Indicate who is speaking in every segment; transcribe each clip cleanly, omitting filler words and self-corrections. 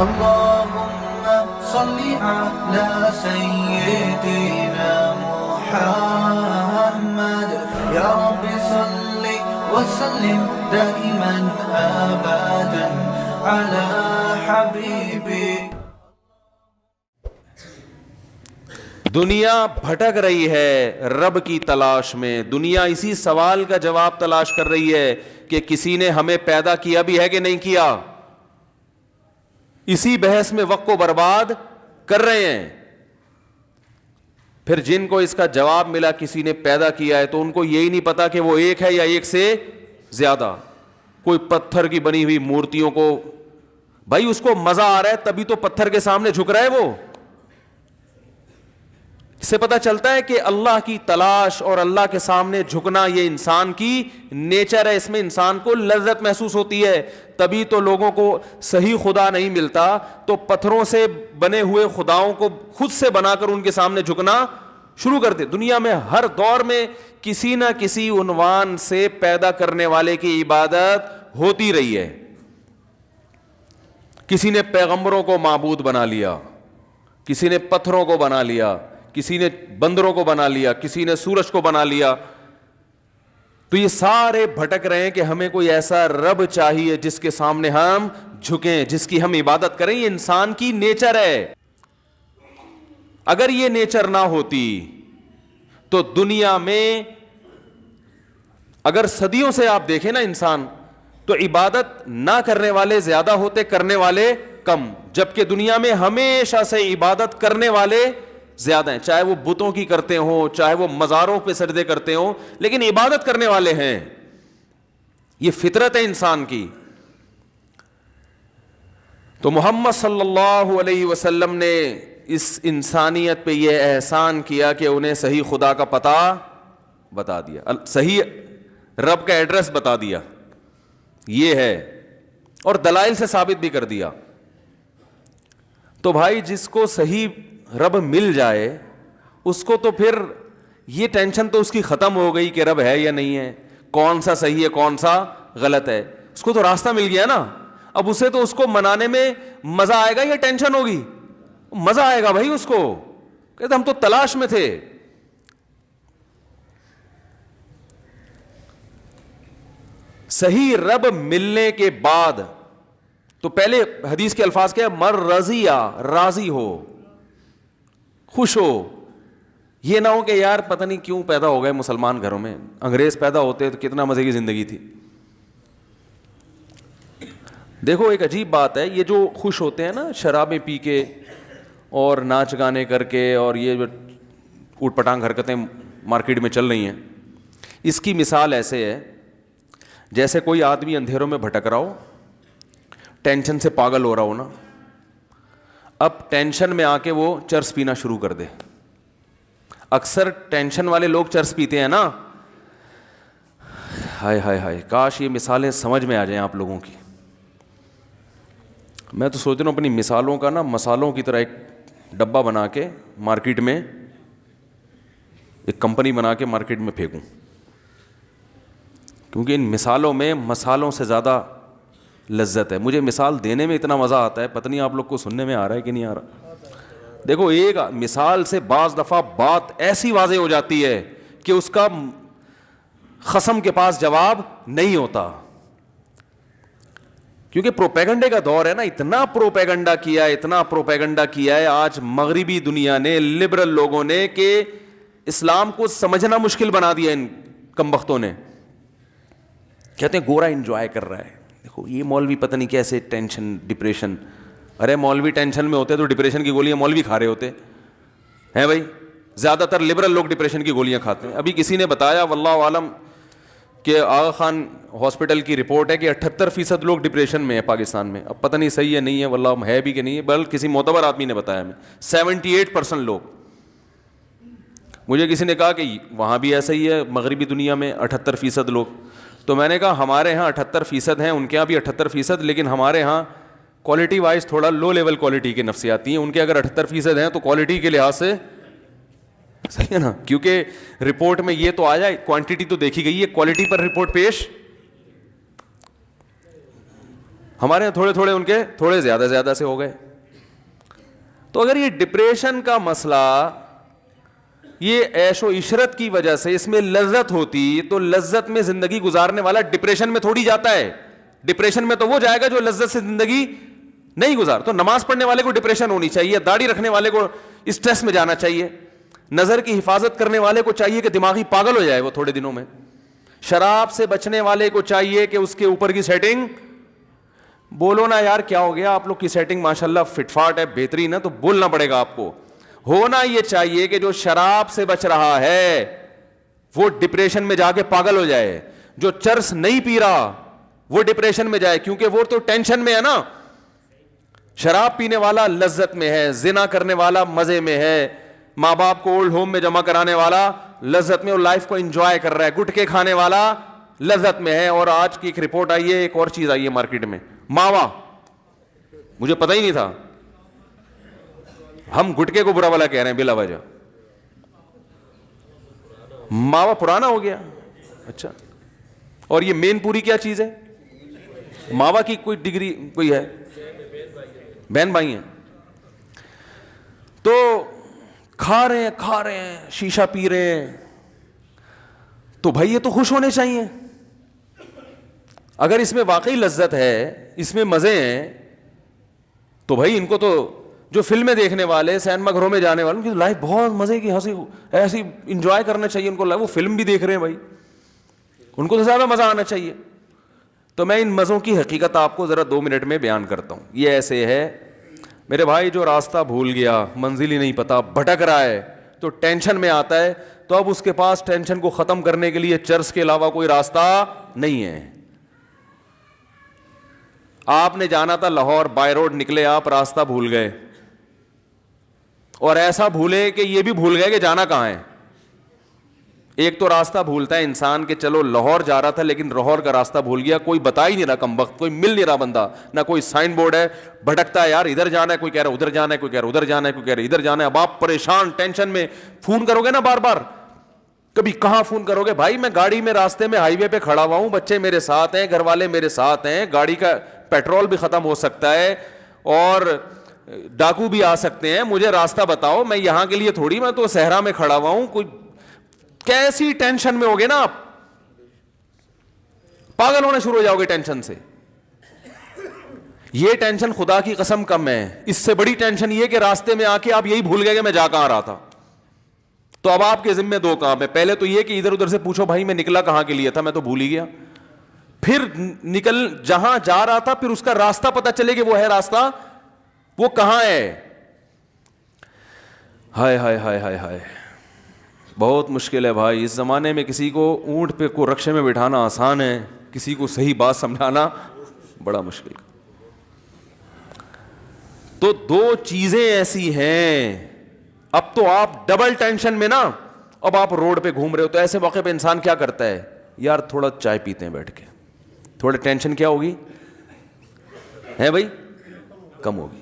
Speaker 1: اللهم صل على سيدنا محمد يا رب صل وسلم دائما أبدا على حبيبك.
Speaker 2: دنیا بھٹک رہی ہے رب کی تلاش میں. دنیا اسی سوال کا جواب تلاش کر رہی ہے کہ کسی نے ہمیں پیدا کیا بھی ہے کہ نہیں کیا. اسی بحث میں وقت کو برباد کر رہے ہیں. پھر جن کو اس کا جواب ملا کسی نے پیدا کیا ہے تو ان کو یہی نہیں پتا کہ وہ ایک ہے یا ایک سے زیادہ. کوئی پتھر کی بنی ہوئی مورتیوں کو بھائی اس کو مزہ آ رہا ہے تبھی تو پتھر کے سامنے جھک رہا ہے. وہ اس سے پتہ چلتا ہے کہ اللہ کی تلاش اور اللہ کے سامنے جھکنا یہ انسان کی نیچر ہے. اس میں انسان کو لذت محسوس ہوتی ہے. تبھی تو لوگوں کو صحیح خدا نہیں ملتا تو پتھروں سے بنے ہوئے خداؤں کو خود سے بنا کر ان کے سامنے جھکنا شروع کرتے. دنیا میں ہر دور میں کسی نہ کسی عنوان سے پیدا کرنے والے کی عبادت ہوتی رہی ہے. کسی نے پیغمبروں کو معبود بنا لیا, کسی نے پتھروں کو بنا لیا, کسی نے بندروں کو بنا لیا, کسی نے سورج کو بنا لیا. تو یہ سارے بھٹک رہے ہیں کہ ہمیں کوئی ایسا رب چاہیے جس کے سامنے ہم جھکیں, جس کی ہم عبادت کریں. یہ انسان کی نیچر ہے. اگر یہ نیچر نہ ہوتی تو دنیا میں اگر صدیوں سے آپ دیکھیں نا انسان تو عبادت نہ کرنے والے زیادہ ہوتے, کرنے والے کم. جبکہ دنیا میں ہمیشہ سے عبادت کرنے والے زیادہ ہیں, چاہے وہ بتوں کی کرتے ہوں, چاہے وہ مزاروں پہ سجدے کرتے ہوں, لیکن عبادت کرنے والے ہیں. یہ فطرت ہے انسان کی. تو محمد صلی اللہ علیہ وسلم نے اس انسانیت پہ یہ احسان کیا کہ انہیں صحیح خدا کا پتہ بتا دیا, صحیح رب کا ایڈریس بتا دیا, یہ ہے, اور دلائل سے ثابت بھی کر دیا. تو بھائی جس کو صحیح رب مل جائے اس کو تو پھر یہ ٹینشن تو اس کی ختم ہو گئی کہ رب ہے یا نہیں ہے, کون سا صحیح ہے کون سا غلط ہے. اس کو تو راستہ مل گیا نا. اب اسے تو اس کو منانے میں مزہ آئے گا یا ٹینشن ہوگی؟ مزہ آئے گا بھائی. اس کو کہتے ہم تو تلاش میں تھے. صحیح رب ملنے کے بعد تو پہلے حدیث کے الفاظ کیا, مر رضیہ, راضی ہو, خوش ہو. یہ نہ ہو کہ یار پتہ نہیں کیوں پیدا ہو گئے مسلمان گھروں میں, انگریز پیدا ہوتے تو کتنا مزے کی زندگی تھی. دیکھو ایک عجیب بات ہے, یہ جو خوش ہوتے ہیں نا شرابیں پی کے اور ناچ گانے کر کے, اور یہ جو اوٹ پٹانگ حرکتیں مارکیٹ میں چل رہی ہیں, اس کی مثال ایسے ہے جیسے کوئی آدمی اندھیروں میں بھٹک رہا ہو, ٹینشن سے پاگل ہو رہا ہو نا. اب ٹینشن میں آ کے وہ چرس پینا شروع کر دے. اکثر ٹینشن والے لوگ چرس پیتے ہیں نا. ہائے ہائے ہائے, کاش یہ مثالیں سمجھ میں آ جائیں آپ لوگوں کی. میں تو سوچ رہا ہوں اپنی مثالوں کا نا مسالوں کی طرح ایک ڈبہ بنا کے مارکیٹ میں, ایک کمپنی بنا کے مارکیٹ میں پھینکوں, کیونکہ ان مثالوں میں مسالوں سے زیادہ لذت ہے. مجھے مثال دینے میں اتنا مزہ آتا ہے, پتہ نہیں آپ لوگ کو سننے میں آ رہا ہے کہ نہیں آ رہا. دیکھو ایک مثال سے بعض دفعہ بات ایسی واضح ہو جاتی ہے کہ اس کا خصم کے پاس جواب نہیں ہوتا, کیونکہ پروپیگنڈے کا دور ہے نا. اتنا پروپیگنڈا کیا ہے, اتنا پروپیگنڈا کیا ہے آج مغربی دنیا نے, لبرل لوگوں نے, کہ اسلام کو سمجھنا مشکل بنا دیا ان کمبختوں نے. کہتے ہیں گورا انجوائے کر رہا ہے. دیکھو یہ مولوی پتہ نہیں کیسے ٹینشن ڈپریشن. ارے مولوی ٹینشن میں ہوتے تو ڈپریشن کی گولیاں مولوی کھا رہے ہوتے ہیں بھائی. زیادہ تر لبرل لوگ ڈپریشن کی گولیاں کھاتے ہیں. ابھی کسی نے بتایا واللہ عالم کہ آغا خان ہاسپٹل کی رپورٹ ہے کہ 78% لوگ ڈپریشن میں ہیں پاکستان میں. اب پتہ نہیں صحیح ہے نہیں ہے, واللہ ہے بھی کہ نہیں ہے, بلکہ کسی معتبر آدمی نے بتایا ہمیں 78% لوگ. مجھے کسی نے کہا کہ وہاں بھی ایسا ہی ہے مغربی دنیا میں 78% لوگ. تو میں نے کہا ہمارے ہاں 78% ہیں, ان کے یہاں بھی 78%, لیکن ہمارے ہاں کوالٹی وائز تھوڑا لو لیول کوالٹی کی نفسیاتی ہیں. ان کے اگر 78% ہیں تو کوالٹی کے لحاظ سے صحیح ہے نا, کیونکہ رپورٹ میں یہ تو آیا, کوانٹٹی تو دیکھی گئی ہے, کوالٹی پر رپورٹ پیش. ہمارے یہاں تھوڑے تھوڑے ان کے تھوڑے زیادہ زیادہ سے ہو گئے. تو اگر یہ ڈپریشن کا مسئلہ یہ عیش و عشرت کی وجہ سے اس میں لذت ہوتی تو لذت میں زندگی گزارنے والا ڈپریشن میں تھوڑی جاتا ہے. ڈپریشن میں تو وہ جائے گا جو لذت سے زندگی نہیں گزار. تو نماز پڑھنے والے کو ڈپریشن ہونی چاہیے, داڑھی رکھنے والے کو اسٹریس میں جانا چاہیے, نظر کی حفاظت کرنے والے کو چاہیے کہ دماغی پاگل ہو جائے وہ تھوڑے دنوں میں, شراب سے بچنے والے کو چاہیے کہ اس کے اوپر کی سیٹنگ, بولو نا یار کیا ہو گیا آپ لوگ کی سیٹنگ ماشاءاللہ فٹ فاٹ ہے بہترین ہے, تو بولنا پڑے گا آپ کو. ہونا یہ چاہیے کہ جو شراب سے بچ رہا ہے وہ ڈپریشن میں جا کے پاگل ہو جائے, جو چرس نہیں پی رہا وہ ڈپریشن میں جائے, کیونکہ وہ تو ٹینشن میں ہے نا. شراب پینے والا لذت میں ہے, زنا کرنے والا مزے میں ہے, ماں باپ کو اولڈ ہوم میں جمع کرانے والا لذت میں اور لائف کو انجوائے کر رہا ہے, گٹکے کھانے والا لذت میں ہے. اور آج کی ایک رپورٹ آئی ہے, ایک اور چیز آئی ہے مارکیٹ میں, ماوا. مجھے پتہ ہی نہیں تھا, ہم گٹکے کو برا والا کہہ رہے ہیں بلا وجہ. ماوا پرانا ہو گیا. اچھا, اور یہ مین پوری کیا چیز ہے؟ ماوا کی کوئی ڈگری کوئی ہے؟ بہن بھائی ہیں. تو کھا رہے ہیں شیشہ پی رہے ہیں, تو بھائی یہ تو خوش ہونے چاہیے. اگر اس میں واقعی لذت ہے, اس میں مزے ہیں, تو بھائی ان کو تو جو فلمیں دیکھنے والے, سینما گھروں میں جانے والے, ان کی لائف بہت مزے کی, ہنسی ایسی انجوائے کرنا چاہیے ان کو. وہ فلم بھی دیکھ رہے ہیں بھائی, ان کو تو زیادہ مزہ آنا چاہیے. تو میں ان مزوں کی حقیقت آپ کو ذرا 2 منٹ میں بیان کرتا ہوں. یہ ایسے ہے میرے بھائی, جو راستہ بھول گیا, منزل ہی نہیں پتا, بھٹک رہا ہے, تو ٹینشن میں آتا ہے, تو اب اس کے پاس ٹینشن کو ختم کرنے کے لیے چرس کے علاوہ کوئی راستہ نہیں ہے. آپ نے جانا تھا لاہور, بائی روڈ نکلے آپ, راستہ بھول گئے, اور ایسا بھولے کہ یہ بھی بھول گئے کہ جانا کہاں ہے. ایک تو راستہ بھولتا ہے انسان کہ چلو لاہور جا رہا تھا لیکن لاہور کا راستہ بھول گیا, کوئی بتا ہی نہیں رہا کمبخت, کوئی مل نہیں رہا بندہ, نہ کوئی سائن بورڈ ہے, بھٹکتا ہے یار, ادھر جانا ہے, کوئی کہہ رہا ادھر جانا ہے, کوئی کہہ رہا ادھر جانا ہے, کوئی کہہ رہا ادھر جانا ہے. اب آپ پریشان ٹینشن میں, فون کرو گے نا بار بار, کبھی کہاں فون کرو گے, بھائی میں گاڑی میں راستے میں ہائی وے پہ کھڑا ہوا ہوں, بچے میرے ساتھ ہیں, گھر والے میرے ساتھ ہیں, گاڑی کا پیٹرول بھی ختم ہو سکتا ہے اور ڈاکو بھی آ سکتے ہیں, مجھے راستہ بتاؤ, میں یہاں کے لیے تھوڑی, میں تو صحرا میں کھڑا ہوا ہوں. کوئی کیسی ٹینشن میں ہوگے نا آپ, پاگل ہونا شروع ہو جاؤ گے ٹینشن سے. یہ ٹینشن خدا کی قسم کم ہے, اس سے بڑی ٹینشن یہ کہ راستے میں آ کے آپ یہی بھول گئے کہ میں جا کہاں رہا تھا. تو اب آپ کے ذمہ 2 کام ہے. پہلے تو یہ کہ ادھر ادھر سے پوچھو بھائی میں نکلا کہاں کے لیے تھا, میں تو بھول ہی گیا. پھر نکل جہاں جا رہا تھا, پھر اس کا راستہ پتہ چلے کہ وہ ہے راستہ, وہ کہاں ہے. ہائے ہائے ہائے ہائے ہائے, بہت مشکل ہے بھائی. اس زمانے میں کسی کو اونٹ پہ کو رکشے میں بٹھانا آسان ہے, کسی کو صحیح بات سمجھانا بڑا مشکل. تو 2 چیزیں ایسی ہیں, اب تو آپ ڈبل ٹینشن میں نا, اب آپ روڈ پہ گھوم رہے ہو, تو ایسے موقع پہ انسان کیا کرتا ہے, یار تھوڑا چائے پیتے ہیں بیٹھ کے, تھوڑا ٹینشن کیا ہوگی ہے بھائی, کم ہوگی.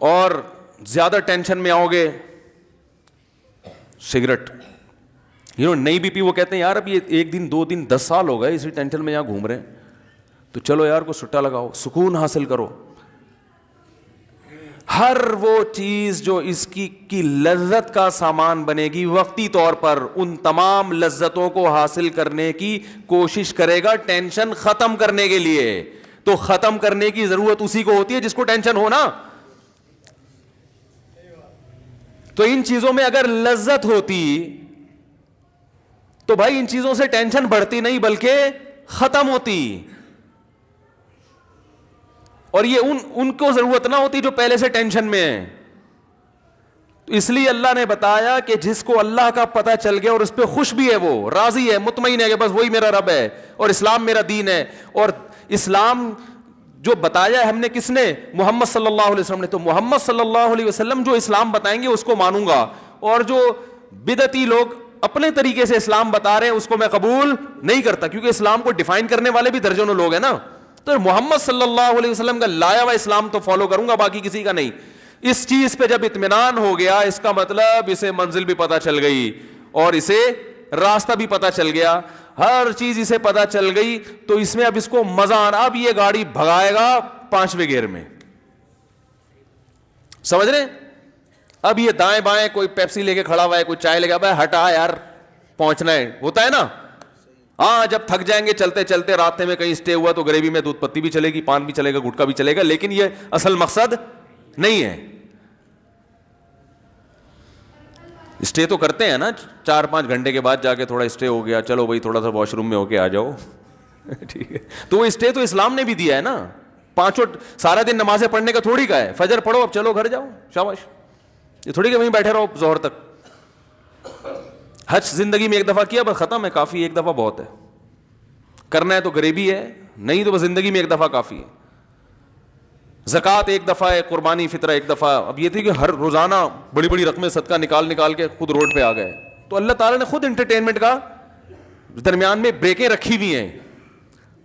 Speaker 2: اور زیادہ ٹینشن میں آؤ گے, سگریٹ, نئی بی پی, وہ کہتے ہیں یار اب یہ 1 دن 2 دن 10 سال ہو گئے اسی ٹینشن میں یہاں گھوم رہے ہیں, تو چلو یار کو سٹا لگاؤ, سکون حاصل کرو. ہر وہ چیز جو اس کی لذت کا سامان بنے گی وقتی طور پر, ان تمام لذتوں کو حاصل کرنے کی کوشش کرے گا ٹینشن ختم کرنے کے لیے. تو ختم کرنے کی ضرورت اسی کو ہوتی ہے جس کو ٹینشن ہو نا. تو ان چیزوں میں اگر لذت ہوتی تو بھائی ان چیزوں سے ٹینشن بڑھتی نہیں بلکہ ختم ہوتی, اور یہ ان کو ضرورت نہ ہوتی جو پہلے سے ٹینشن میں ہے. تو اس لیے اللہ نے بتایا کہ جس کو اللہ کا پتہ چل گیا اور اس پہ خوش بھی ہے, وہ راضی ہے, مطمئن ہے کہ بس وہی میرا رب ہے اور اسلام میرا دین ہے. اور اسلام جو بتایا ہے ہم نے, کس نے, محمد صلی اللہ علیہ وسلم نے. تو محمد صلی اللہ علیہ وسلم جو اسلام بتائیں گے اس کو مانوں گا, اور جو بدعتی لوگ اپنے طریقے سے اسلام بتا رہے ہیں اس کو میں قبول نہیں کرتا, کیونکہ اسلام کو ڈیفائن کرنے والے بھی درجنوں لوگ ہیں نا. تو محمد صلی اللہ علیہ وسلم کا لایا ہوا اسلام تو فالو کروں گا, باقی کسی کا نہیں. اس چیز پہ جب اطمینان ہو گیا, اس کا مطلب اسے منزل بھی پتہ چل گئی اور اسے راستہ بھی پتہ چل گیا. ہر چیز اسے پتا چل گئی, تو اس میں اب اس کو مزہ آنا, اب یہ گاڑی بھگائے گا 5ویں گیئر میں, سمجھ رہے ہیں؟ اب یہ دائیں بائیں کوئی پیپسی لے کے کھڑا ہوا ہے, کوئی چائے لے کے, بھائی ہٹا یار پہنچنا ہے, ہوتا ہے نا. ہاں جب تھک جائیں گے چلتے چلتے, راستے میں کہیں اسٹے ہوا تو گریوی میں دودھ پتی بھی چلے گی, پان بھی چلے گا, گٹکا بھی چلے گا, لیکن یہ اصل مقصد نہیں ہے. اسٹے تو کرتے ہیں نا 4-5 گھنٹے کے بعد جا کے, تھوڑا اسٹے ہو گیا, چلو بھائی تھوڑا سا واش روم میں ہو کے آ جاؤ, ٹھیک ہے. تو وہ اسٹے تو اسلام نے بھی دیا ہے نا. 5 سارا دن نمازیں پڑھنے کا تھوڑی کا ہے, فجر پڑھو اب چلو گھر جاؤ, شاباش. یہ تھوڑی کہ وہیں بیٹھے رہو ظہر تک. حج زندگی میں ایک دفعہ کیا بس ختم ہے, کافی, ایک دفعہ بہت ہے. کرنا ہے تو غریبی ہے, نہیں تو بس زندگی میں ایک دفعہ کافی ہے. زکوٰۃ ایک دفعہ ہے, قربانی فطرہ ایک دفعہ. اب یہ تھی کہ ہر روزانہ بڑی بڑی رقمیں صدقہ نکال کے خود روڈ پہ آ گئے, تو اللہ تعالیٰ نے خود انٹرٹینمنٹ کا درمیان میں بریکیں رکھی ہوئی ہیں.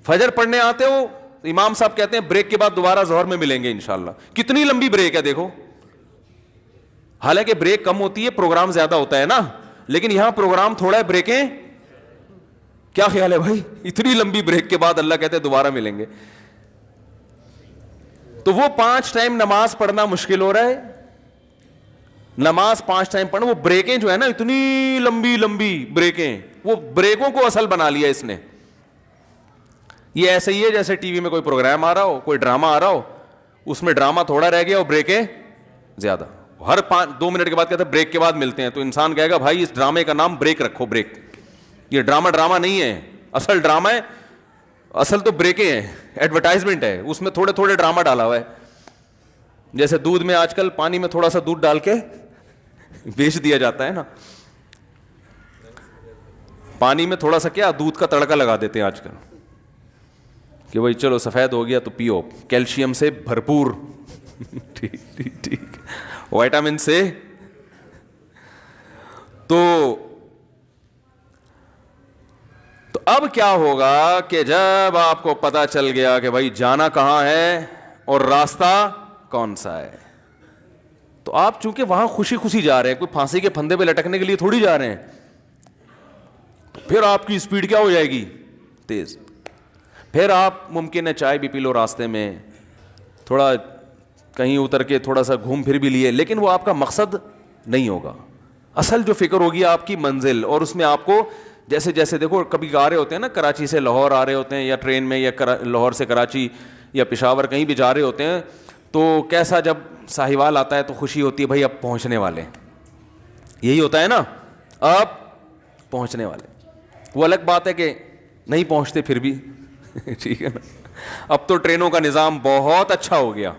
Speaker 2: فجر پڑھنے آتے ہو, امام صاحب کہتے ہیں بریک کے بعد دوبارہ ظہر میں ملیں گے انشاءاللہ. کتنی لمبی بریک ہے دیکھو, حالانکہ بریک کم ہوتی ہے, پروگرام زیادہ ہوتا ہے نا, لیکن یہاں پروگرام تھوڑا ہے, بریکیں. کیا خیال ہے بھائی, اتنی لمبی بریک کے بعد اللہ کہتے ہیں دوبارہ ملیں گے. تو وہ 5 ٹائم نماز پڑھنا مشکل ہو رہا ہے, نماز 5 ٹائم پڑھنا, وہ بریکیں جو ہے نا اتنی لمبی لمبی بریکیں, وہ بریکوں کو اصل بنا لیا اس نے. یہ ایسے ہی ہے جیسے ٹی وی میں کوئی پروگرام آ رہا ہو, کوئی ڈرامہ آ رہا ہو, اس میں ڈرامہ تھوڑا رہ گیا اور بریکیں زیادہ. ہر 2 منٹ کے بعد کہتے ہیں بریک کے بعد ملتے ہیں, تو انسان کہے گا بھائی اس ڈرامے کا نام بریک رکھو, بریک. یہ ڈرامہ نہیں ہے, اصل ڈرامہ ہے, اصل تو بریکیں ہیں, ایڈورٹائزمنٹ ہے, اس میں تھوڑے تھوڑے ڈرامہ ڈالا ہوا ہے. جیسے دودھ میں آج کل پانی میں تھوڑا سا دودھ ڈال کے بیچ دیا جاتا ہے نا, پانی میں تھوڑا سا کیا دودھ کا تڑکا لگا دیتے ہیں آج کل کہ بھائی چلو سفید ہو گیا تو پیو, کیلشیم سے بھرپور, ٹھیک, وائٹامن سے. تو اب کیا ہوگا کہ جب آپ کو پتا چل گیا کہ بھائی جانا کہاں ہے اور راستہ کون سا ہے, تو آپ چونکہ وہاں خوشی خوشی جا رہے ہیں, کوئی پھانسی کے پھندے پہ لٹکنے کے لیے تھوڑی جا رہے ہیں, تو پھر آپ کی اسپیڈ کیا ہو جائے گی, تیز. پھر آپ ممکن ہے چائے بھی پی لو راستے میں, تھوڑا کہیں اتر کے تھوڑا سا گھوم پھر بھی لیے, لیکن وہ آپ کا مقصد نہیں ہوگا. اصل جو فکر ہوگی آپ کی منزل, اور اس میں آپ کو جیسے دیکھو کبھی آ رہے ہوتے ہیں نا, کراچی سے لاہور آ رہے ہوتے ہیں یا ٹرین میں, یا لاہور سے کراچی یا پشاور کہیں بھی جا رہے ہوتے ہیں, تو کیسا جب ساہیوال آتا ہے تو خوشی ہوتی ہے بھائی اب پہنچنے والے, یہی ہوتا ہے نا, اب پہنچنے والے. وہ الگ بات ہے کہ نہیں پہنچتے پھر بھی, ٹھیک ہے نا. اب تو ٹرینوں کا نظام بہت اچھا ہو گیا.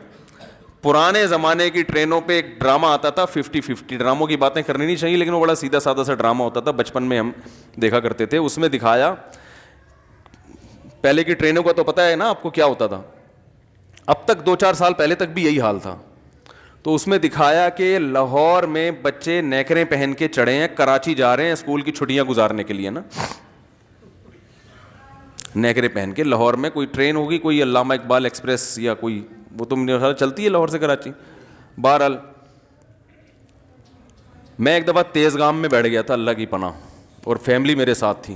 Speaker 2: پرانے زمانے کی ٹرینوں پہ ایک ڈرامہ آتا تھا 50-50, ڈراموں کی باتیں کرنی نہیں چاہیے لیکن وہ بڑا سیدھا سادہ سا ڈرامہ ہوتا تھا, بچپن میں ہم دیکھا کرتے تھے. اس میں دکھایا, پہلے کی ٹرینوں کا تو پتہ ہے نا آپ کو کیا ہوتا تھا, اب تک 2-4 سال پہلے تک بھی یہی حال تھا. تو اس میں دکھایا کہ لاہور میں بچے نیکریں پہن کے چڑھے ہیں, کراچی جا رہے ہیں اسکول کی چھٹیاں گزارنے کے لیے نا, نیکریں پہن کے. لاہور میں کوئی ٹرین ہوگی, کوئی علامہ اقبال ایکسپریس یا کوئی, وہ تو میرے خیال چلتی ہے لاہور سے کراچی. بہرحال میں ایک دفعہ تیز گام میں بیٹھ گیا تھا, اللہ کی پناہ, اور فیملی میرے ساتھ تھی.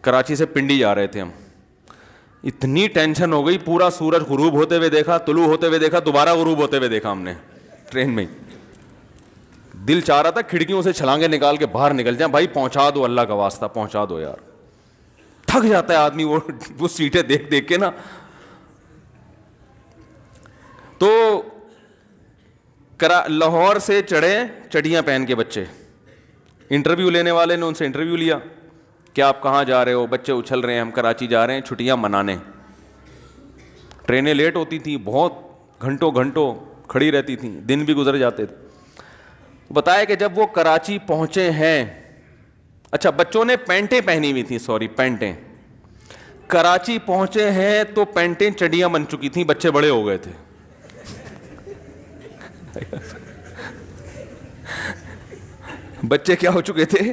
Speaker 2: کراچی سے پنڈی جا رہے تھے ہم, اتنی ٹینشن ہو گئی, پورا سورج غروب ہوتے ہوئے دیکھا, طلوع ہوتے ہوئے دیکھا, دوبارہ غروب ہوتے ہوئے دیکھا ہم نے ٹرین میں. دل چاہ رہا تھا کھڑکیوں سے چھلانگے نکال کے باہر نکل جائیں, بھائی پہنچا دو, اللہ کا واسطہ پہنچا دو یار. تھک جاتا ہے آدمی وہ سیٹیں دیکھ دیکھ کے نا. تو لاہور سے چڑھے چڑیاں پہن کے بچے, انٹرویو لینے والے نے ان سے انٹرویو لیا کہ آپ کہاں جا رہے ہو, بچے اچھل رہے ہیں ہم کراچی جا رہے ہیں چھٹیاں منانے. ٹرینیں لیٹ ہوتی تھیں, بہت گھنٹوں کھڑی رہتی تھیں, دن بھی گزر جاتے تھے. بتایا کہ جب وہ کراچی پہنچے ہیں, اچھا بچوں نے پینٹیں پہنی ہوئی تھیں, پینٹیں, کراچی پہنچے ہیں تو پینٹیں چڑیاں بن چکی تھیں, بچے بڑے ہو گئے تھے. بچے کیا ہو چکے تھے,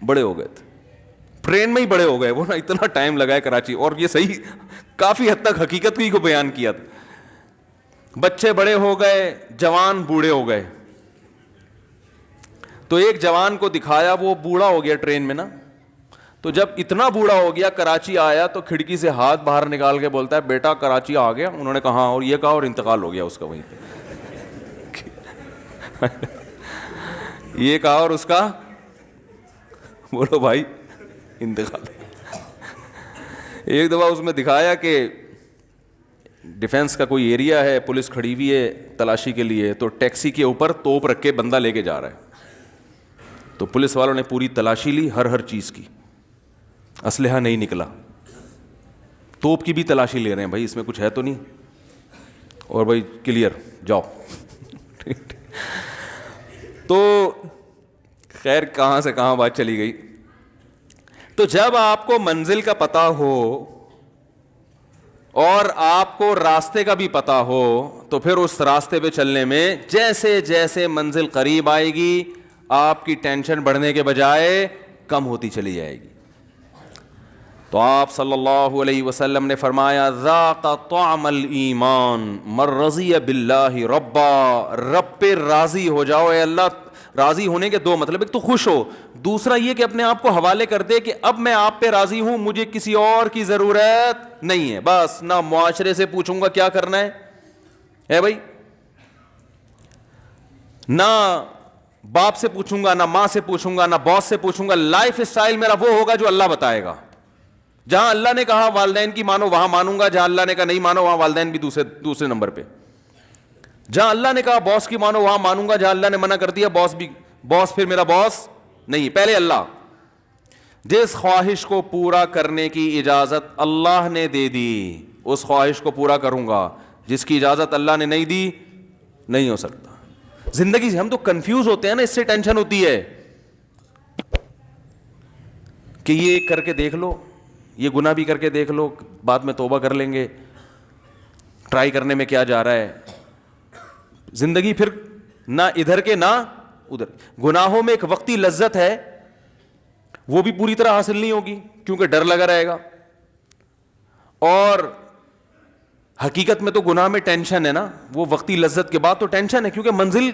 Speaker 2: بڑے ہو گئے تھے. ٹرین میں ہی بڑے ہو گئے وہ نا, اتنا ٹائم لگا ہے کراچی. اور یہ صحیح کافی حد تک حقیقت کو بیان کیا تھا. بچے بڑے ہو گئے, جوان بوڑھے ہو گئے. تو ایک جوان کو دکھایا, وہ بوڑھا ہو گیا ٹرین میں نا, تو جب اتنا بوڑھا ہو گیا کراچی آیا تو کھڑکی سے ہاتھ باہر نکال کے بولتا ہے بیٹا کراچی آ گیا؟ انہوں نے کہا ہاں، اور یہ کہا اور انتقال ہو گیا اس کا وہیں پہ یہ کہا اور اس کا بولو بھائی انتقال۔ ایک دفعہ اس میں دکھایا کہ ڈیفنس کا کوئی ایریا ہے، پولیس کھڑی ہوئی ہے تلاشی کے لیے، تو ٹیکسی کے اوپر توپ رکھ کے بندہ لے کے جا رہا ہے، تو پولیس والوں نے پوری تلاشی لی ہر چیز کی، اسلحہ نہیں نکلا، توپ کی بھی تلاشی لے رہے ہیں بھائی اس میں کچھ ہے تو نہیں، اور بھائی کلیئر جاؤ۔ تو خیر کہاں سے کہاں بات چلی گئی۔ تو جب آپ کو منزل کا پتہ ہو اور آپ کو راستے کا بھی پتہ ہو تو پھر اس راستے پہ چلنے میں جیسے جیسے منزل قریب آئے گی آپ کی ٹینشن بڑھنے کے بجائے کم ہوتی چلی جائے گی۔ تو آپ صلی اللہ علیہ وسلم نے فرمایا ذاق طعم الایمان من رضی باللہ ربا، رب پہ راضی ہو جاؤ۔ اے اللہ، راضی ہونے کے دو مطلب، ایک تو خوش ہو، دوسرا یہ کہ اپنے آپ کو حوالے کر دے کہ اب میں آپ پہ راضی ہوں، مجھے کسی اور کی ضرورت نہیں ہے، بس نہ معاشرے سے پوچھوں گا کیا کرنا ہے بھائی، نہ باپ سے پوچھوں گا، نہ ماں سے پوچھوں گا، نہ باس سے پوچھوں گا، لائف اسٹائل میرا وہ ہوگا جو اللہ بتائے گا۔ جہاں اللہ نے کہا والدین کی مانو وہاں مانوں گا، جہاں اللہ نے کہا نہیں مانو وہاں والدین بھی دوسرے نمبر پہ۔ جہاں اللہ نے کہا باس کی مانو وہاں مانوں گا، جہاں اللہ نے منع کر دیا باس پھر میرا باس نہیں، پہلے اللہ۔ جس خواہش کو پورا کرنے کی اجازت اللہ نے دے دی اس خواہش کو پورا کروں گا، جس کی اجازت اللہ نے نہیں دی نہیں ہو سکتا۔ زندگی سے ہم تو کنفیوز ہوتے ہیں نا، اس سے ٹینشن ہوتی ہے کہ یہ کر کے دیکھ لو، یہ گناہ بھی کر کے دیکھ لو، بعد میں توبہ کر لیں گے، ٹرائی کرنے میں کیا جا رہا ہے۔ زندگی پھر نہ ادھر کے نہ ادھر۔ گناہوں میں ایک وقتی لذت ہے، وہ بھی پوری طرح حاصل نہیں ہوگی کیونکہ ڈر لگا رہے گا، اور حقیقت میں تو گناہ میں ٹینشن ہے نا، وہ وقتی لذت کے بعد تو ٹینشن ہے، کیونکہ منزل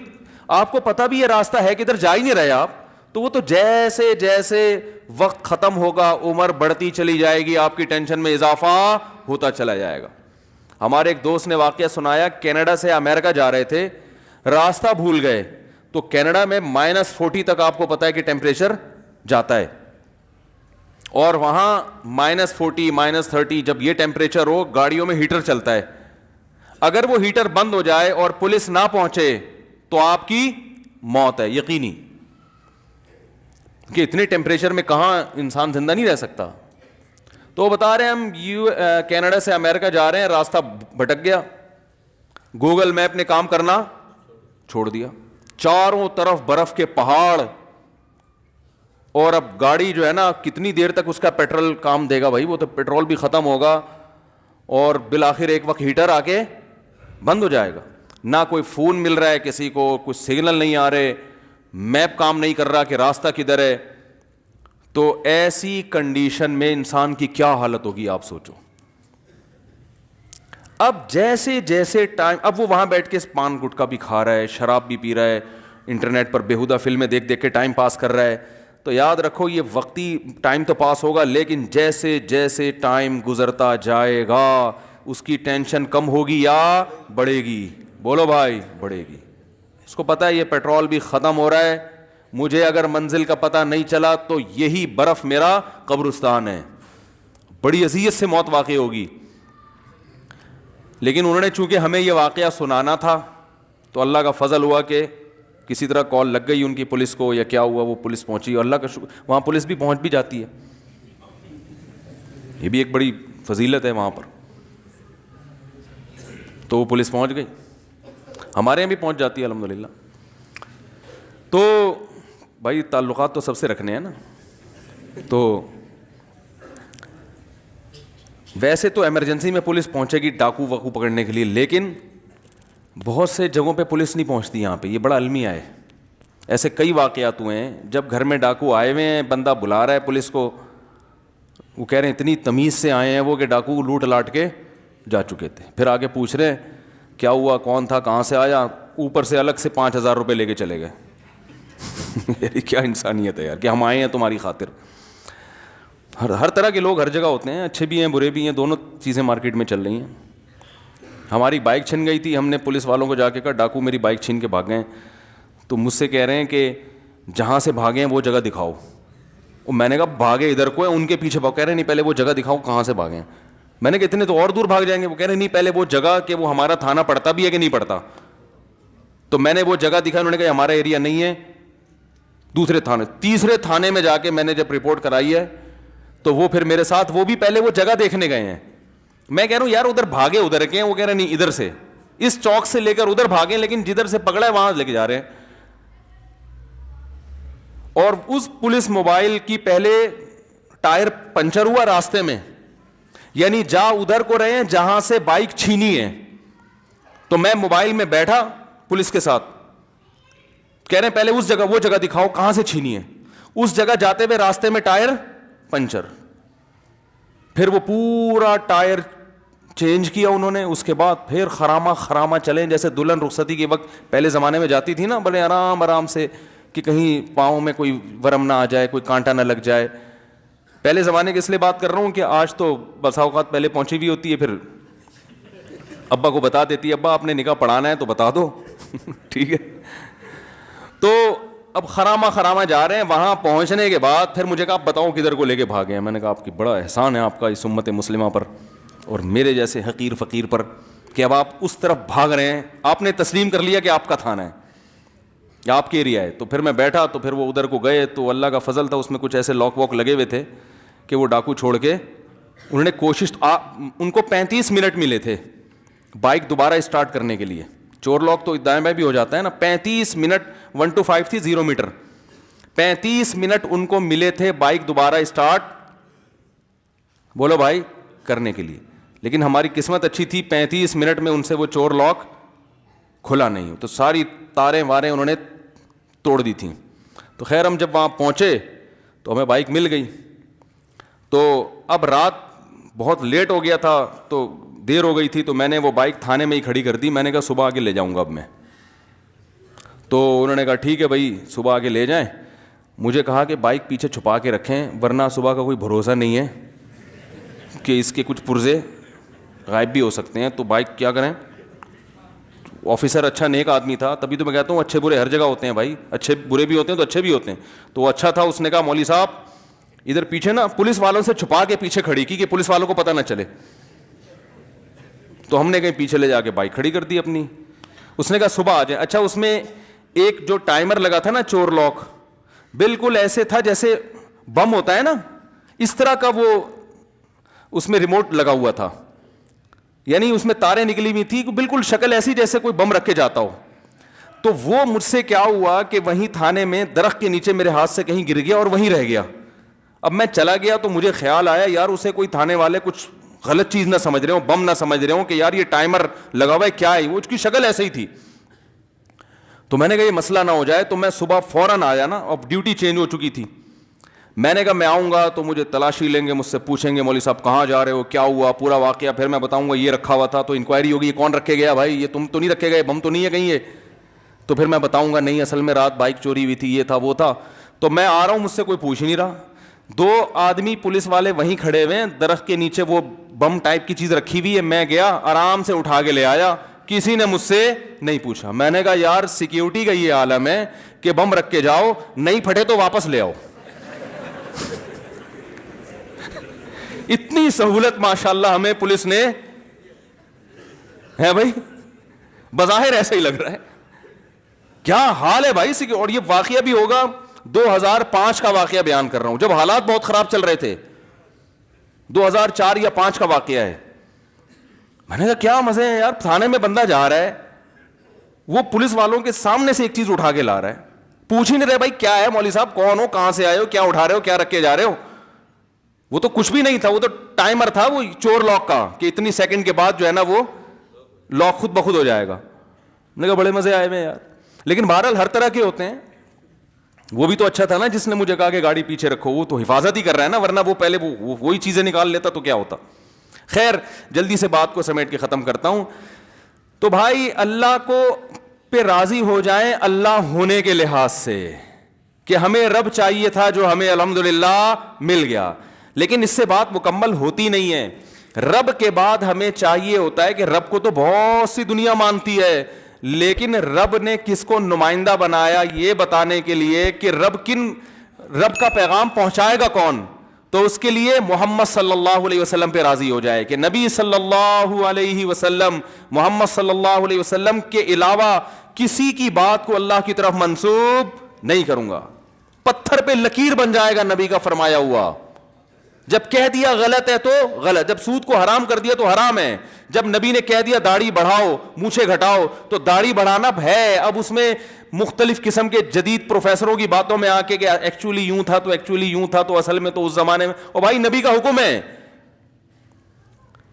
Speaker 2: آپ کو پتہ بھی یہ راستہ ہے کہ ادھر جا ہی نہیں رہے آپ، تو وہ تو جیسے جیسے وقت ختم ہوگا عمر بڑھتی چلی جائے گی، آپ کی ٹینشن میں اضافہ ہوتا چلا جائے گا۔ ہمارے ایک دوست نے واقعہ سنایا، کینیڈا سے امریکہ جا رہے تھے، راستہ بھول گئے، تو کینیڈا میں -40 تک آپ کو پتہ ہے کہ ٹیمپریچر جاتا ہے، اور وہاں -40 -30 جب یہ ٹیمپریچر ہو گاڑیوں میں ہیٹر چلتا ہے، اگر وہ ہیٹر بند ہو جائے اور پولیس نہ پہنچے تو آپ کی موت ہے یقینی، کہ اتنے ٹیمپریچر میں کہاں انسان زندہ نہیں رہ سکتا۔ تو بتا رہے ہیں ہم کینیڈا سے امریکہ جا رہے ہیں، راستہ بھٹک گیا، گوگل میپ نے کام کرنا چھوڑ دیا، چاروں طرف برف کے پہاڑ، اور اب گاڑی جو ہے نا کتنی دیر تک اس کا پیٹرول کام دے گا بھائی، وہ تو پیٹرول بھی ختم ہوگا، اور بالآخر ایک وقت ہیٹر آ کے بند ہو جائے گا، نہ کوئی فون مل رہا ہے کسی کو، کچھ سگنل نہیں آ رہے، میپ کام نہیں کر رہا کہ راستہ کدھر ہے۔ تو ایسی کنڈیشن میں انسان کی کیا حالت ہوگی آپ سوچو۔ اب جیسے جیسے ٹائم، اب وہ وہاں بیٹھ کے پان گٹکا بھی کھا رہا ہے، شراب بھی پی رہا ہے، انٹرنیٹ پر بیہودہ فلمیں دیکھ دیکھ کے ٹائم پاس کر رہا ہے، تو یاد رکھو یہ وقتی ٹائم تو پاس ہوگا، لیکن جیسے جیسے ٹائم گزرتا جائے گا اس کی ٹینشن کم ہوگی یا بڑھے گی؟ بولو بھائی بڑھے گی۔ اس کو پتہ ہے یہ پیٹرول بھی ختم ہو رہا ہے، مجھے اگر منزل کا پتہ نہیں چلا تو یہی برف میرا قبرستان ہے، بڑی اذیت سے موت واقع ہوگی۔ لیکن انہوں نے چونکہ ہمیں یہ واقعہ سنانا تھا تو اللہ کا فضل ہوا کہ کسی طرح کال لگ گئی ان کی پولیس کو یا کیا ہوا، وہ پولیس پہنچی، اور اللہ کا شکر وہاں پولیس بھی پہنچ بھی جاتی ہے، یہ بھی ایک بڑی فضیلت ہے وہاں پر۔ تو وہ پولیس پہنچ گئی، ہمارے یہاں بھی پہنچ جاتی ہے الحمدللہ۔ تو بھائی تعلقات تو سب سے رکھنے ہیں نا، تو ویسے تو ایمرجنسی میں پولیس پہنچے گی ڈاکو واکو پکڑنے کے لیے، لیکن بہت سے جگہوں پہ پولیس نہیں پہنچتی یہاں پہ، یہ بڑا المیہ ہے۔ ایسے کئی واقعات ہوئے ہیں جب گھر میں ڈاکو آئے ہوئے ہیں، بندہ بلا رہا ہے پولیس کو، وہ کہہ رہے ہیں اتنی تمیز سے آئے ہیں وہ کہ ڈاکو لوٹ لاٹ کے جا چکے تھے، پھر آگے پوچھ رہے ہیں کیا ہوا، کون تھا، کہاں سے آیا، اوپر سے الگ سے 5000 روپے لے کے چلے گئے۔ یار کیا انسانیت ہے یار، کہ ہم آئے ہیں تمہاری خاطر۔ ہر طرح کے لوگ ہر جگہ ہوتے ہیں, اچھے بھی ہیں برے بھی ہیں, دونوں چیزیں مارکیٹ میں چل رہی ہیں. ہماری بائک چھن گئی تھی, ہم نے پولیس والوں کو جا کے کہا ڈاکو میری بائک چھین کے بھاگ گئے. تو مجھ سے کہہ رہے ہیں کہ جہاں سے بھاگے ہیں وہ جگہ دکھاؤ. اور میں نے کہا بھاگے ادھر کو ہے, ان کے پیچھے بھاگ. کہہ رہے نہیں پہلے وہ جگہ دکھاؤ کہاں سے بھاگے ہیں. میں نے کہا اتنے تو اور دور بھاگ جائیں گے. وہ کہہ رہے نہیں پہلے وہ جگہ کہ وہ ہمارا تھانہ پڑتا بھی ہے کہ نہیں پڑتا. تو میں نے وہ جگہ دکھائی, انہوں نے کہا ہمارا ایریا نہیں ہے, دوسرے تھانے. تیسرے تھانے میں جا کے میں نے جب رپورٹ کرائی ہے تو وہ پھر میرے ساتھ, وہ بھی پہلے وہ جگہ دیکھنے گئے ہیں. میں کہہ رہا ہوں یار ادھر بھاگے ادھر کے ہیں, وہ کہہ رہے نہیں ادھر سے, اس چوک سے لے کر ادھر بھاگے, لیکن جدھر سے پکڑا ہے وہاں لے کے جا رہے ہیں. اور اس پولیس موبائل کی پہلے ٹائر پنچر ہوا راستے میں, یعنی جا ادھر کو رہے ہیں جہاں سے بائک چھینی ہے. تو میں موبائل میں بیٹھا پولیس کے ساتھ, کہہ رہے ہیں پہلے اس جگہ وہ جگہ دکھاؤ کہاں سے چھینی ہے. اس جگہ جاتے ہوئے راستے میں ٹائر پنچر. پھر وہ پورا ٹائر چینج کیا انہوں نے. اس کے بعد پھر خراما چلیں جیسے دلہن رخصتی کے وقت پہلے زمانے میں جاتی تھی نا, بڑے آرام سے کہ کہیں پاؤں میں کوئی ورم نہ آ جائے, کوئی کانٹا نہ لگ جائے. پہلے زمانے کے اس لیے بات کر رہا ہوں کہ آج تو بسا اوقات پہلے پہنچی ہوئی ہوتی ہے, پھر ابا کو بتا دیتی ہے ابا آپ نے نکاح پڑھانا ہے تو بتا دو ٹھیک ہے. تو اب خراما جا رہے ہیں. وہاں پہنچنے کے بعد پھر مجھے کہا آپ بتاؤ کدھر کو لے کے بھاگے ہیں. میں نے کہا آپ کی بڑا احسان ہے آپ کا اس امت مسلمہ پر اور میرے جیسے حقیر فقیر پر کہ اب آپ اس طرف بھاگ رہے ہیں. آپ نے تسلیم کر لیا کہ آپ کا تھانہ ہے یا آپ کے ایریا ہے. تو پھر میں بیٹھا, تو پھر وہ ادھر کو گئے. تو اللہ کا فضل تھا, اس میں کچھ ایسے لاک واک لگے ہوئے تھے کہ وہ ڈاکو چھوڑ کے انہوں نے کوشش, ان کو 35 منٹ ملے تھے بائک دوبارہ اسٹارٹ کرنے کے لیے. چور لاک تو دائیں بائیں بھی ہو جاتا ہے نا. 35 منٹ 1 to 5 تھی 0 میٹر. 35 منٹ ان کو ملے تھے بائک دوبارہ اسٹارٹ بولو بھائی کرنے کے لیے. لیکن ہماری قسمت اچھی تھی, 35 منٹ میں ان سے وہ چور لاک کھلا نہیں. تو ساری تاریں واریں انہوں نے توڑ دی تھیں. تو خیر ہم جب وہاں پہنچے تو ہمیں بائک مل گئی. تو اب رات بہت لیٹ ہو گیا تھا, تو دیر ہو گئی تھی, تو میں نے وہ بائک تھانے میں ہی کھڑی کر دی. میں نے کہا صبح آگے لے جاؤں گا اب میں. تو انہوں نے کہا ٹھیک ہے بھائی صبح آگے لے جائیں. مجھے کہا کہ بائک پیچھے چھپا کے رکھیں ورنہ صبح کا کوئی بھروسہ نہیں ہے کہ اس کے کچھ پرزے غائب بھی ہو سکتے ہیں. تو بائک کیا کریں. آفیسر اچھا نیک آدمی تھا, تبھی تو میں کہتا ہوں اچھے برے ہر جگہ ہوتے ہیں بھائی, اچھے برے بھی ہوتے ہیں تو اچھے بھی ہوتے ہیں. تو وہ اچھا تھا, اس نے کہا مولوی صاحب ادھر پیچھے نا پولیس والوں سے چھپا کے پیچھے کھڑی کی کہ پولیس والوں کو پتہ نہ چلے. تو ہم نے کہیں پیچھے لے جا کے بائک کھڑی کر دی اپنی. اس نے کہا صبح آ جائیں. اچھا اس میں ایک جو ٹائمر لگا تھا نا چور لاک, بالکل ایسے تھا جیسے بم ہوتا ہے نا, اس طرح کا وہ اس میں ریموٹ لگا ہوا تھا, یعنی اس میں تاریں نکلی ہوئی تھی, بالکل شکل ایسی جیسے کوئی بم رکھ کے جاتا ہو. تو وہ مجھ سے کیا ہوا کہ وہیں تھانے میں درخت کے نیچے میرے ہاتھ سے کہیں گر گیا اور وہیں رہ گیا. اب میں چلا گیا تو مجھے خیال آیا یار اسے کوئی تھانے والے کچھ غلط چیز نہ سمجھ رہے ہوں, بم نہ سمجھ رہے ہوں کہ یار یہ ٹائمر لگا ہوا ہے کیا ہے. وہ اس کی شکل ایسے ہی تھی. تو میں نے کہا یہ مسئلہ نہ ہو جائے. تو میں صبح فوراً آیا نا, اب ڈیوٹی چینج ہو چکی تھی. میں نے کہا میں آؤں گا تو مجھے تلاشی لیں گے, مجھ سے پوچھیں گے مولوی صاحب کہاں جا رہے ہو, کیا ہوا پورا واقعہ. پھر میں بتاؤں گا یہ رکھا ہوا تھا, تو انکوائری ہوگی یہ کون رکھے گیا بھائی, یہ تم تو نہیں رکھے گئے, بم تو نہیں ہے کہیں یہ. تو پھر میں بتاؤں گا نہیں اصل میں رات بائک چوری ہوئی تھی, یہ تھا وہ تھا. تو میں آ رہا ہوں, مجھ سے کوئی پوچھ نہیں رہا. 2 آدمی پولیس والے وہیں کھڑے ہوئے ہیں, درخت کے نیچے وہ بم ٹائپ کی چیز رکھی ہوئی ہے. میں گیا آرام سے اٹھا کے لے آیا, کسی نے مجھ سے نہیں پوچھا. میں نے کہا یار سیکیورٹی کا یہ عالم ہے کہ بم رکھ کے جاؤ, نہیں پھٹے تو واپس لے آؤ. اتنی سہولت ماشاءاللہ ہمیں پولیس نے ہے بھائی, بظاہر ایسا ہی لگ رہا ہے. کیا حال ہے بھائی. اور یہ واقعہ بھی ہوگا 2005 کا واقعہ بیان کر رہا ہوں, جب حالات بہت خراب چل رہے تھے. 2004 یا 5 کا واقعہ ہے. میں نے کہا کیا مزے ہیں یار, تھانے میں بندہ جا رہا ہے, وہ پولیس والوں کے سامنے سے ایک چیز اٹھا کے لا رہا ہے, پوچھ ہی نہیں رہے بھائی کیا ہے مولوی صاحب, کون ہو, کہاں سے آئے ہو, کیا اٹھا رہے ہو, کیا رکھ کے جا رہے ہو. وہ تو کچھ بھی نہیں تھا, وہ تو ٹائمر تھا وہ چور لاک کا کہ اتنی سیکنڈ کے بعد جو ہے نا وہ لاک خود بخود ہو جائے گا. میں نے کہا بڑے مزے آئے ہوئے یار. لیکن بہرحال ہر طرح کے ہوتے ہیں. وہ بھی تو اچھا تھا نا جس نے مجھے کہا کہ گاڑی پیچھے رکھو, وہ تو حفاظت ہی کر رہا ہے نا, ورنہ وہ پہلے وہی چیزیں نکال لیتا تو کیا ہوتا. خیر جلدی سے بات کو سمیٹ کے ختم کرتا ہوں. تو بھائی اللہ کو پہ راضی ہو جائیں اللہ ہونے کے لحاظ سے کہ ہمیں رب چاہیے تھا جو ہمیں الحمدللہ مل گیا, لیکن اس سے بات مکمل ہوتی نہیں ہے. رب کے بعد ہمیں چاہیے ہوتا ہے کہ رب کو تو بہت سی دنیا مانتی ہے, لیکن رب نے کس کو نمائندہ بنایا یہ بتانے کے لیے کہ رب کا پیغام پہنچائے گا کون, تو اس کے لیے محمد صلی اللہ علیہ وسلم پہ راضی ہو جائے کہ نبی صلی اللہ علیہ وسلم, محمد صلی اللہ علیہ وسلم کے علاوہ کسی کی بات کو اللہ کی طرف منسوب نہیں کروں گا. پتھر پہ لکیر بن جائے گا نبی کا فرمایا ہوا. جب کہہ دیا غلط ہے تو غلط, جب سود کو حرام کر دیا تو حرام ہے, جب نبی نے کہہ دیا داڑھی بڑھاؤ مونچھیں گھٹاؤ تو داڑھی بڑھانا ہے. اب اس میں مختلف قسم کے جدید پروفیسروں کی باتوں میں آ کے کہ ایکچولی یوں تھا تو ایکچولی یوں تھا تو اصل میں تو اس زمانے میں, او بھائی نبی کا حکم ہے.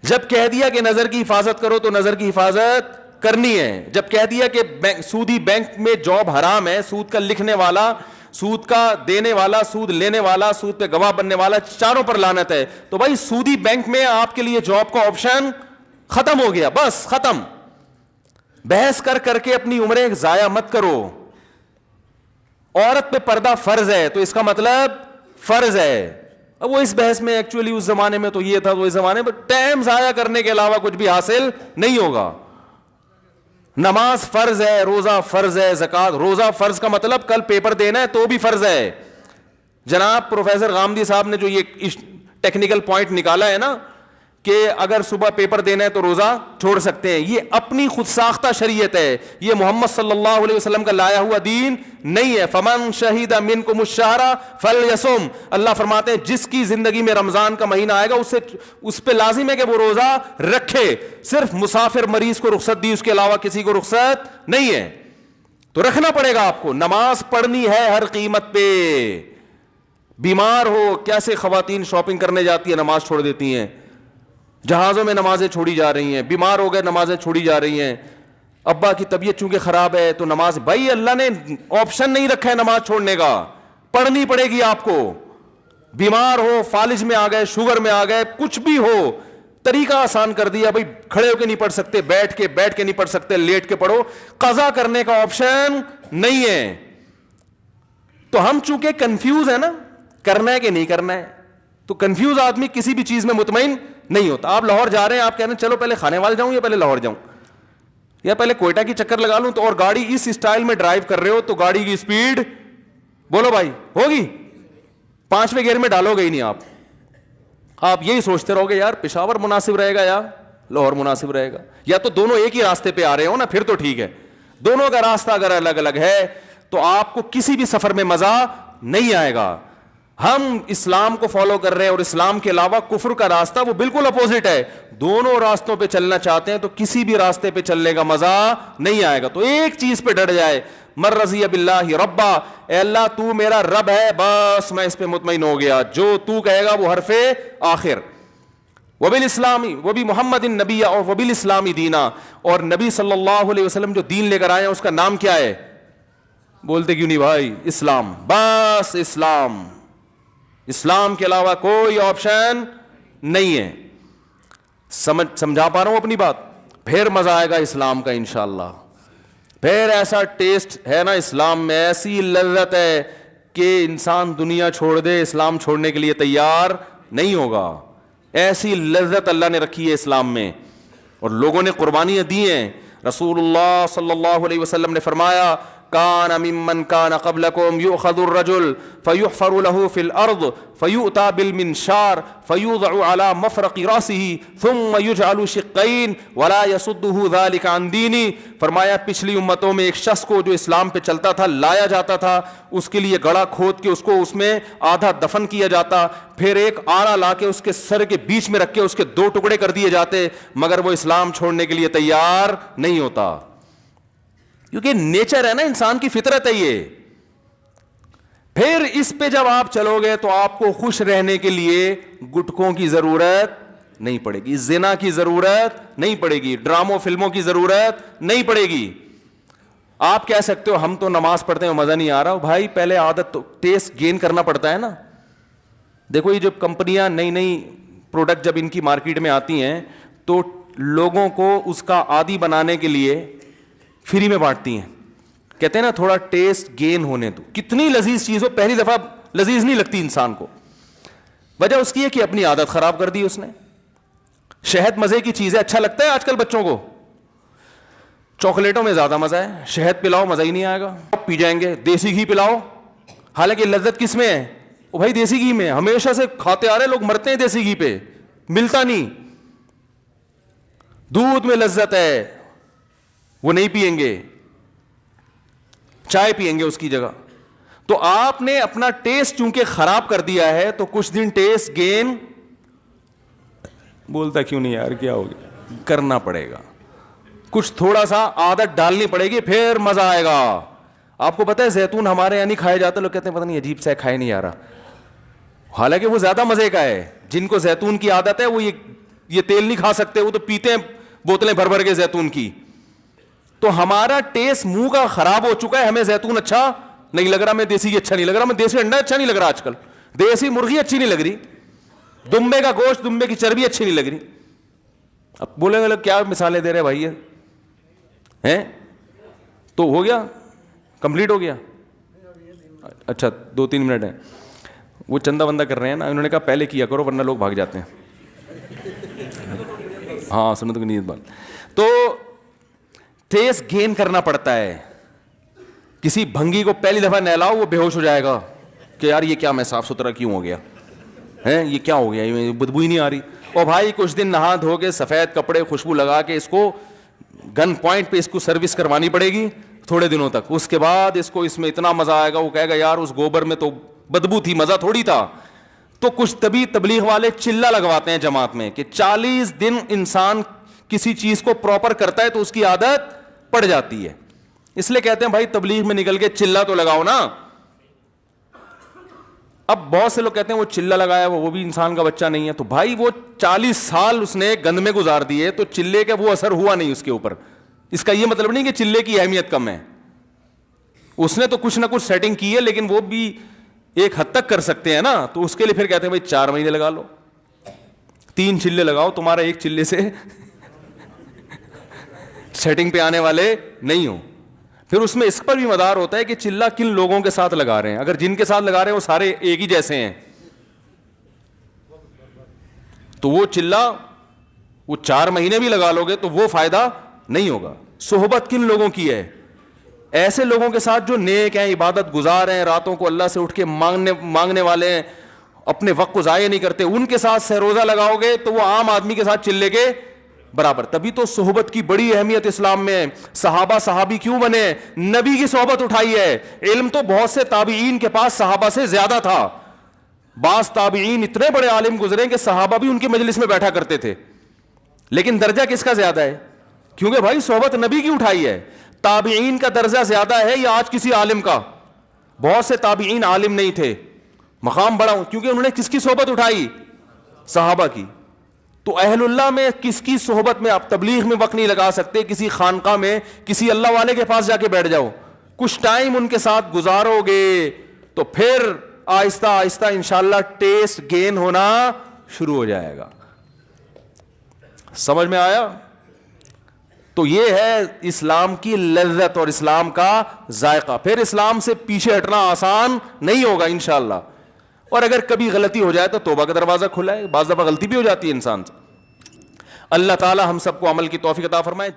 Speaker 2: جب کہہ دیا کہ نظر کی حفاظت کرو تو نظر کی حفاظت کرنی ہے. جب کہہ دیا کہ سودی بینک میں جاب حرام ہے, سود کا لکھنے والا, سود کا دینے والا, سود لینے والا, سود پہ گواہ بننے والا, چاروں پر لعنت ہے, تو بھائی سودی بینک میں آپ کے لیے جاب کا آپشن ختم ہو گیا, بس ختم. بحث کر کے اپنی عمریں ضائع مت کرو. عورت پہ پردہ فرض ہے تو اس کا مطلب فرض ہے. اب وہ اس بحث میں ایکچولی اس زمانے میں تو یہ تھا تو اس زمانے میں, ٹائم ضائع کرنے کے علاوہ کچھ بھی حاصل نہیں ہوگا. نماز فرض ہے, روزہ فرض ہے, زکات, روزہ فرض کا مطلب کل پیپر دینا ہے تو بھی فرض ہے. جناب پروفیسر غامدی صاحب نے جو یہ ٹیکنیکل پوائنٹ نکالا ہے نا کہ اگر صبح پیپر دینا ہے تو روزہ چھوڑ سکتے ہیں, یہ اپنی خود ساختہ شریعت ہے, یہ محمد صلی اللہ علیہ وسلم کا لایا ہوا دین نہیں ہے. فمن شہید منکم الشہر فلیصم, اللہ فرماتے ہیں جس کی زندگی میں رمضان کا مہینہ آئے گا اس پہ لازم ہے کہ وہ روزہ رکھے. صرف مسافر مریض کو رخصت دی, اس کے علاوہ کسی کو رخصت نہیں ہے, تو رکھنا پڑے گا آپ کو. نماز پڑھنی ہے ہر قیمت پہ. بیمار ہو, کیسے خواتین شاپنگ کرنے جاتی ہیں نماز چھوڑ دیتی ہیں, جہازوں میں نمازیں چھوڑی جا رہی ہیں, بیمار ہو گئے نمازیں چھوڑی جا رہی ہیں, ابا کی طبیعت چونکہ خراب ہے تو نماز, بھائی اللہ نے آپشن نہیں رکھا ہے نماز چھوڑنے کا, پڑھنی پڑے گی آپ کو. بیمار ہو, فالج میں آ گئے, شوگر میں آ گئے, کچھ بھی ہو, طریقہ آسان کر دیا, بھائی کھڑے ہو کے نہیں پڑھ سکتے, بیٹھ کے نہیں پڑھ سکتے, لیٹ کے پڑھو, قضا کرنے کا آپشن نہیں ہے. تو ہم چونکہ کنفیوز ہے نا, کرنا ہے کہ نہیں کرنا ہے, تو کنفیوز آدمی کسی بھی چیز میں مطمئن نہیں ہوتا. آپ لاہور جا رہے ہیں, آپ کہہ رہے ہیں چلو پہلے کھانے والے جاؤں یا پہلے لاہور جاؤں یا پہلے کوئٹہ کی چکر لگا لوں, تو اور گاڑی اس اسٹائل میں ڈرائیو کر رہے ہو تو گاڑی کی سپیڈ بولو بھائی ہوگی, 5ویں گیئر میں ڈالو گے ہی نہیں. آپ یہی سوچتے رہو گے یار پشاور مناسب رہے گا یا لاہور مناسب رہے گا, یا تو دونوں ایک ہی راستے پہ آ رہے ہو نا, پھر تو ٹھیک ہے. دونوں کا راستہ اگر الگ الگ ہے تو آپ کو کسی بھی سفر میں مزہ نہیں آئے گا. ہم اسلام کو فالو کر رہے ہیں اور اسلام کے علاوہ کفر کا راستہ وہ بالکل اپوزٹ ہے. دونوں راستوں پہ چلنا چاہتے ہیں تو کسی بھی راستے پہ چلنے کا مزہ نہیں آئے گا. تو ایک چیز پہ ڈٹ جائے, من رضی باللہ ربا, اے اللہ تو میرا رب ہے, بس میں اس پہ مطمئن ہو گیا, جو تو کہے گا وہ حرف آخر. وبالاسلامی وبی محمد النبی اور وبالاسلامی دینا, اور نبی صلی اللہ علیہ وسلم جو دین لے کر آئے ہیں اس کا نام کیا ہے؟ بولتے کیوں نہیں بھائی؟ اسلام, بس اسلام. اسلام کے علاوہ کوئی آپشن نہیں ہے. سمجھا پا رہا ہوں اپنی بات؟ پھر مزہ آئے گا اسلام کا انشاءاللہ. پھر ایسا ٹیسٹ ہے نا اسلام میں, ایسی لذت ہے کہ انسان دنیا چھوڑ دے, اسلام چھوڑنے کے لیے تیار نہیں ہوگا. ایسی لذت اللہ نے رکھی ہے اسلام میں, اور لوگوں نے قربانیاں دی ہیں. رسول اللہ صلی اللہ علیہ وسلم نے فرمایا کان ممن کان قبلکم یؤخذ الرجل فیحفر له فی الارض فیؤتی بالمنشار فیوضع علی مفرق راسه ثم یجعل شقین ولا یصده ذلك عن دینی. فرمایا پچھلی امتوں میں ایک شخص کو جو اسلام پہ چلتا تھا لایا جاتا تھا, اس کے لیے گڑھا کھود کے اس کو اس میں آدھا دفن کیا جاتا, پھر ایک آڑا لا کے اس کے سر کے بیچ میں رکھ کے اس کے 2 ٹکڑے کر دیے جاتے, مگر وہ اسلام چھوڑنے کے لیے تیار نہیں ہوتا. کیونکہ نیچر ہے نا, انسان کی فطرت ہے یہ. پھر اس پہ جب آپ چلو گے تو آپ کو خوش رہنے کے لیے گٹکوں کی ضرورت نہیں پڑے گی, زنا کی ضرورت نہیں پڑے گی, ڈراموں فلموں کی ضرورت نہیں پڑے گی. آپ کہہ سکتے ہو ہم تو نماز پڑھتے ہیں مزہ نہیں آ رہا. بھائی پہلے عادت تو ٹیسٹ گین کرنا پڑتا ہے نا. دیکھو یہ جب کمپنیاں نئی نئی پروڈکٹ جب ان کی مارکیٹ میں آتی ہیں تو لوگوں کو اس کا عادی بنانے کے لیے فری میں بانٹتی ہیں. کہتے ہیں نا تھوڑا ٹیسٹ گین ہونے دو. کتنی لذیذ چیز ہو, پہلی دفعہ لذیذ نہیں لگتی انسان کو, وجہ اس کی ہے کہ اپنی عادت خراب کر دی اس نے. شہد مزے کی چیز ہے, اچھا لگتا ہے آج کل بچوں کو, چاکلیٹوں میں زیادہ مزہ ہے, شہد پلاؤ مزہ ہی نہیں آئے گا, پی جائیں گے. دیسی گھی پلاؤ, حالانکہ لذت کس میں ہے؟ وہ بھائی دیسی گھی میں, ہمیشہ سے کھاتے آ رہے لوگ, مرتے ہیں دیسی گھی پہ, ملتا نہیں. دودھ میں لذت ہے, وہ نہیں پئیں گے, چائے پئیں گے اس کی جگہ. تو آپ نے اپنا ٹیسٹ چونکہ خراب کر دیا ہے تو کچھ دن ٹیسٹ گین, بولتا کیوں نہیں یار, کیا ہو گیا, کرنا پڑے گا. کچھ تھوڑا سا عادت ڈالنی پڑے گی, پھر مزہ آئے گا. آپ کو پتہ ہے زیتون ہمارے یہاں نہیں کھایا جاتا, لوگ کہتے ہیں پتہ نہیں عجیب سا کھائے نہیں آ رہا, حالانکہ وہ زیادہ مزے کا ہے. جن کو زیتون کی عادت ہے وہ یہ تیل نہیں کھا سکتے, وہ تو پیتے ہیں بوتلیں بھر بھر کے زیتون کی. تو ہمارا ٹیسٹ منہ کا خراب ہو چکا ہے, ہمیں زیتون اچھا نہیں لگ رہا, میں دیسی اچھا نہیں لگ رہا, میں دیسی انڈا اچھا نہیں لگ رہا آج کل, دیسی مرغی اچھی نہیں لگ رہی, دمبے کا گوشت, دمبے کی چربی اچھی نہیں لگ رہی. اب بولیں گے لوگ کیا مثالیں دے رہے بھائی ہیں, تو ہو گیا, کمپلیٹ ہو گیا. اچھا 2-3 منٹ ہیں, وہ چندہ بندہ کر رہے ہیں نا, انہوں نے کہا پہلے کیا کرو ورنہ لوگ بھاگ جاتے ہیں. ہاں سنو تو نیت بات. تو ٹیسٹ گین کرنا پڑتا ہے. کسی بھنگی کو پہلی دفعہ نہلاؤ, وہ بے ہوش ہو جائے گا کہ یار یہ کیا, میں صاف ستھرا کیوں ہو گیا ہے, یہ کیا ہو گیا, یہ بدبو ہی نہیں آ رہی. اور بھائی کچھ دن نہا دھو کے سفید کپڑے خوشبو لگا کے اس کو گن پوائنٹ پہ اس کو سروس کروانی پڑے گی تھوڑے دنوں تک. اس کے بعد اس کو اس میں اتنا مزہ آئے گا, وہ کہے گا یار اس گوبر میں تو بدبو تھی, مزہ تھوڑی تھا. تو کچھ تبلیغ والے چلہ لگواتے ہیں جماعت میں کہ 40 دن انسان کسی چیز کو پراپر کرتا ہے تو اس کی عادت پڑ جاتی ہے. اس لیے کہتے ہیں بھائی تبلیغ میں نکل کے چلہ تو لگاؤ نا. اب بہت سے لوگ کہتے ہیں وہ چلہ لگایا وہ بھی انسان کا بچہ نہیں ہے. تو بھائی وہ 40 سال اس نے گند میں گزار دیے, تو چلے کا وہ اثر ہوا نہیں اس کے اوپر. اس کا یہ مطلب نہیں کہ چلے کی اہمیت کم ہے, اس نے تو کچھ نہ کچھ سیٹنگ کی ہے, لیکن وہ بھی ایک حد تک کر سکتے ہیں نا. تو اس کے لیے پھر کہتے ہیں بھائی 4 مہینے لگا لو, 3 چلے لگاؤ, تمہارا ایک چلے سے سیٹنگ پہ آنے والے نہیں ہو. پھر اس میں اس پر بھی مدار ہوتا ہے کہ چلہ کن لوگوں کے ساتھ لگا رہے ہیں. اگر جن کے ساتھ لگا رہے ہیں وہ سارے ایک ہی جیسے ہیں تو وہ چلہ وہ 4 مہینے بھی لگا لو گے تو وہ فائدہ نہیں ہوگا. صحبت کن لوگوں کی ہے؟ ایسے لوگوں کے ساتھ جو نیک ہیں, عبادت گزار ہیں, راتوں کو اللہ سے اٹھ کے مانگنے والے ہیں, اپنے وقت کو ضائع نہیں کرتے, ان کے ساتھ سہروزہ لگاؤ گے تو وہ عام آدمی کے ساتھ چلے کے برابر. تبھی تو صحبت کی بڑی اہمیت اسلام میں ہے. صحابہ صحابی کیوں بنے؟ نبی کی صحبت اٹھائی ہے. علم تو بہت سے تابعین کے پاس صحابہ سے زیادہ تھا. بعض تابعین اتنے بڑے عالم گزرے کہ صحابہ بھی ان کی مجلس میں بیٹھا کرتے تھے, لیکن درجہ کس کا زیادہ ہے؟ کیونکہ بھائی صحبت نبی کی اٹھائی ہے. تابعین کا درجہ زیادہ ہے یا آج کسی عالم کا؟ بہت سے تابعین عالم نہیں تھے, مقام بڑا کیونکہ انہوں نے کس کی صحبت اٹھائی؟ صحابہ کی. تو اہل اللہ میں کس کی صحبت میں آپ تبلیغ میں وقت نہیں لگا سکتے, کسی خانقاہ میں کسی اللہ والے کے پاس جا کے بیٹھ جاؤ, کچھ ٹائم ان کے ساتھ گزارو گے تو پھر آہستہ آہستہ انشاءاللہ ٹیسٹ گین ہونا شروع ہو جائے گا. سمجھ میں آیا؟ تو یہ ہے اسلام کی لذت اور اسلام کا ذائقہ. پھر اسلام سے پیچھے ہٹنا آسان نہیں ہوگا انشاءاللہ. اور اگر کبھی غلطی ہو جائے تو توبہ کا دروازہ کھلا ہے, بعض دفعہ غلطی بھی ہو جاتی ہے انسان سے. اللہ تعالی ہم سب کو عمل کی توفیق عطا فرمائے.